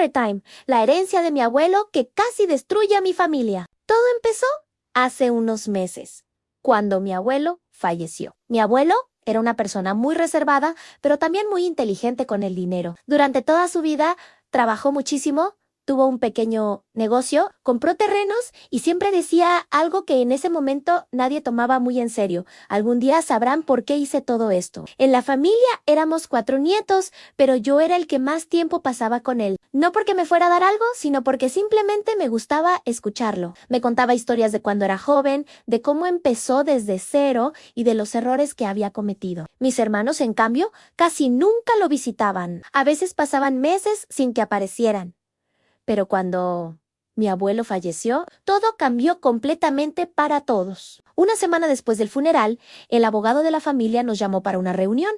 Story Time, la herencia de mi abuelo que casi destruye a mi familia. Todo empezó hace unos meses, cuando mi abuelo falleció. Mi abuelo era una persona muy reservada, pero también muy inteligente con el dinero. Durante toda su vida trabajó muchísimo. Tuvo un pequeño negocio, compró terrenos y siempre decía algo que en ese momento nadie tomaba muy en serio. Algún día sabrán por qué hice todo esto. En la familia éramos 4 nietos, pero yo era el que más tiempo pasaba con él. No porque me fuera a dar algo, sino porque simplemente me gustaba escucharlo. Me contaba historias de cuando era joven, de cómo empezó desde cero y de los errores que había cometido. Mis hermanos, en cambio, casi nunca lo visitaban. A veces pasaban meses sin que aparecieran. Pero cuando mi abuelo falleció, todo cambió completamente para todos. Una semana después del funeral, el abogado de la familia nos llamó para una reunión.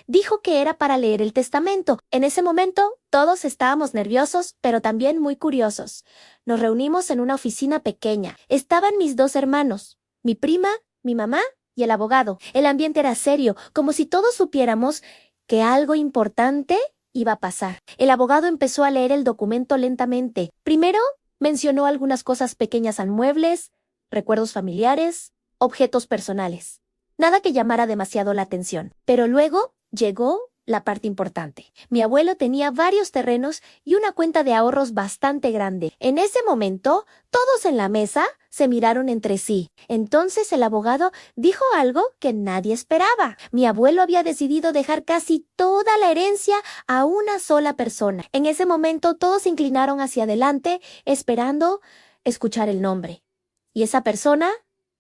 Dijo que era para leer el testamento. En ese momento, todos estábamos nerviosos, pero también muy curiosos. Nos reunimos en una oficina pequeña. Estaban mis 2 hermanos, mi prima, mi mamá y el abogado. El ambiente era serio, como si todos supiéramos que algo importante iba a pasar. El abogado empezó a leer el documento lentamente. Primero, mencionó algunas cosas pequeñas al muebles, recuerdos familiares, objetos personales. Nada que llamara demasiado la atención. Pero luego llegó la parte importante. Mi abuelo tenía varios terrenos y una cuenta de ahorros bastante grande. En ese momento, todos en la mesa se miraron entre sí. Entonces el abogado dijo algo que nadie esperaba. Mi abuelo había decidido dejar casi toda la herencia a una sola persona. En ese momento todos se inclinaron hacia adelante, esperando escuchar el nombre. Y esa persona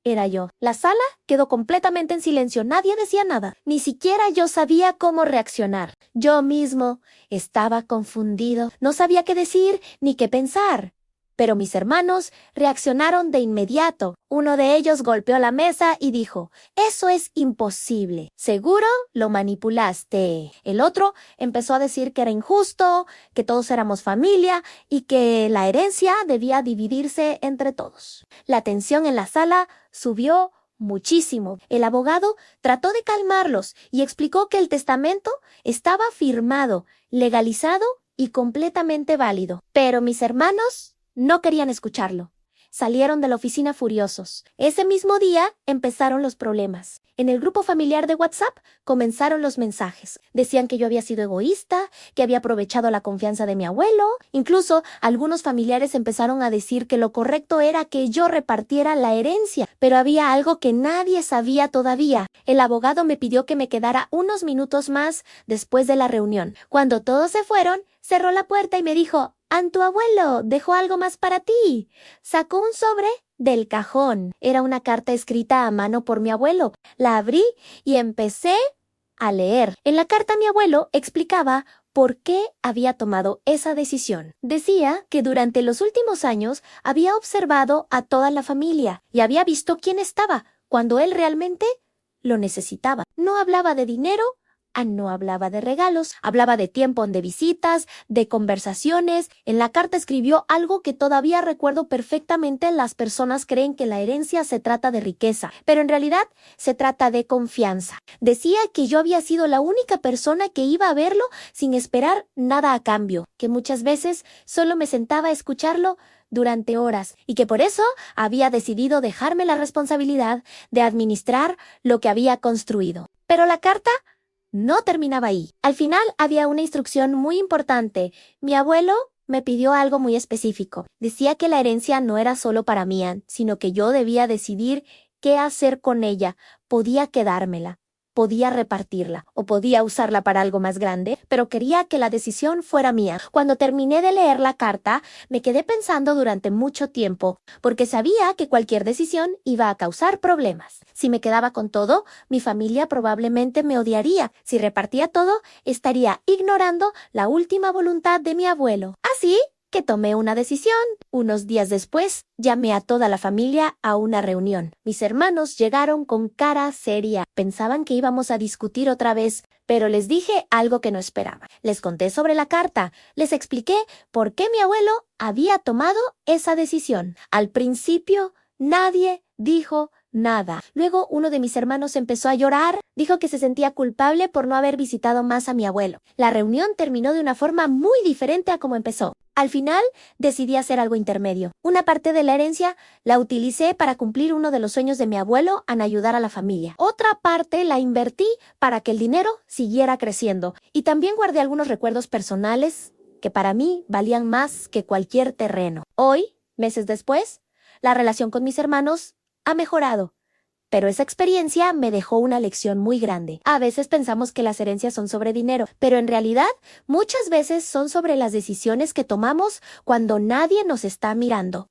era yo. La sala quedó completamente en silencio. Nadie decía nada. Ni siquiera yo sabía cómo reaccionar. Yo mismo estaba confundido. No sabía qué decir ni qué pensar. Pero mis hermanos reaccionaron de inmediato. Uno de ellos golpeó la mesa y dijo: «Eso es imposible. Seguro lo manipulaste». El otro empezó a decir que era injusto, que todos éramos familia y que la herencia debía dividirse entre todos. La tensión en la sala subió muchísimo. El abogado trató de calmarlos y explicó que el testamento estaba firmado, legalizado y completamente válido. Pero mis hermanos no querían escucharlo. Salieron de la oficina furiosos. Ese mismo día empezaron los problemas. En el grupo familiar de WhatsApp comenzaron los mensajes. Decían que yo había sido egoísta, que había aprovechado la confianza de mi abuelo. Incluso algunos familiares empezaron a decir que lo correcto era que yo repartiera la herencia. Pero había algo que nadie sabía todavía. El abogado me pidió que me quedara unos minutos más después de la reunión. Cuando todos se fueron, cerró la puerta y me dijo: «Tu abuelo dejó algo más para ti». Sacó un sobre del cajón. Era una carta escrita a mano por mi abuelo. La abrí y empecé a leer. En la carta mi abuelo explicaba por qué había tomado esa decisión. Decía que durante los últimos años había observado a toda la familia y había visto quién estaba cuando él realmente lo necesitaba. No hablaba de dinero, no hablaba de regalos, hablaba de tiempo de visitas, de conversaciones. En la carta escribió algo que todavía recuerdo perfectamente. Las personas creen que la herencia se trata de riqueza, pero en realidad se trata de confianza. Decía que yo había sido la única persona que iba a verlo sin esperar nada a cambio, que muchas veces solo me sentaba a escucharlo durante horas y que por eso había decidido dejarme la responsabilidad de administrar lo que había construido. Pero la carta no terminaba ahí. Al final había una instrucción muy importante. Mi abuelo me pidió algo muy específico. Decía que la herencia no era solo para mí, sino que yo debía decidir qué hacer con ella. Podía quedármela, podía repartirla o podía usarla para algo más grande, pero quería que la decisión fuera mía. Cuando terminé de leer la carta, me quedé pensando durante mucho tiempo, porque sabía que cualquier decisión iba a causar problemas. Si me quedaba con todo, mi familia probablemente me odiaría. Si repartía todo, estaría ignorando la última voluntad de mi abuelo. Así que tomé una decisión. Unos días después, llamé a toda la familia a una reunión. Mis hermanos llegaron con cara seria. Pensaban que íbamos a discutir otra vez, pero les dije algo que no esperaban. Les conté sobre la carta. Les expliqué por qué mi abuelo había tomado esa decisión. Al principio, nadie dijo nada. Luego uno de mis hermanos empezó a llorar. Dijo que se sentía culpable por no haber visitado más a mi abuelo. La reunión terminó de una forma muy diferente a como empezó. Al final, decidí hacer algo intermedio. Una parte de la herencia la utilicé para cumplir uno de los sueños de mi abuelo en ayudar a la familia. Otra parte la invertí para que el dinero siguiera creciendo. Y también guardé algunos recuerdos personales que para mí valían más que cualquier terreno. Hoy, meses después, la relación con mis hermanos ha mejorado. Pero esa experiencia me dejó una lección muy grande. A veces pensamos que las herencias son sobre dinero, pero en realidad muchas veces son sobre las decisiones que tomamos cuando nadie nos está mirando.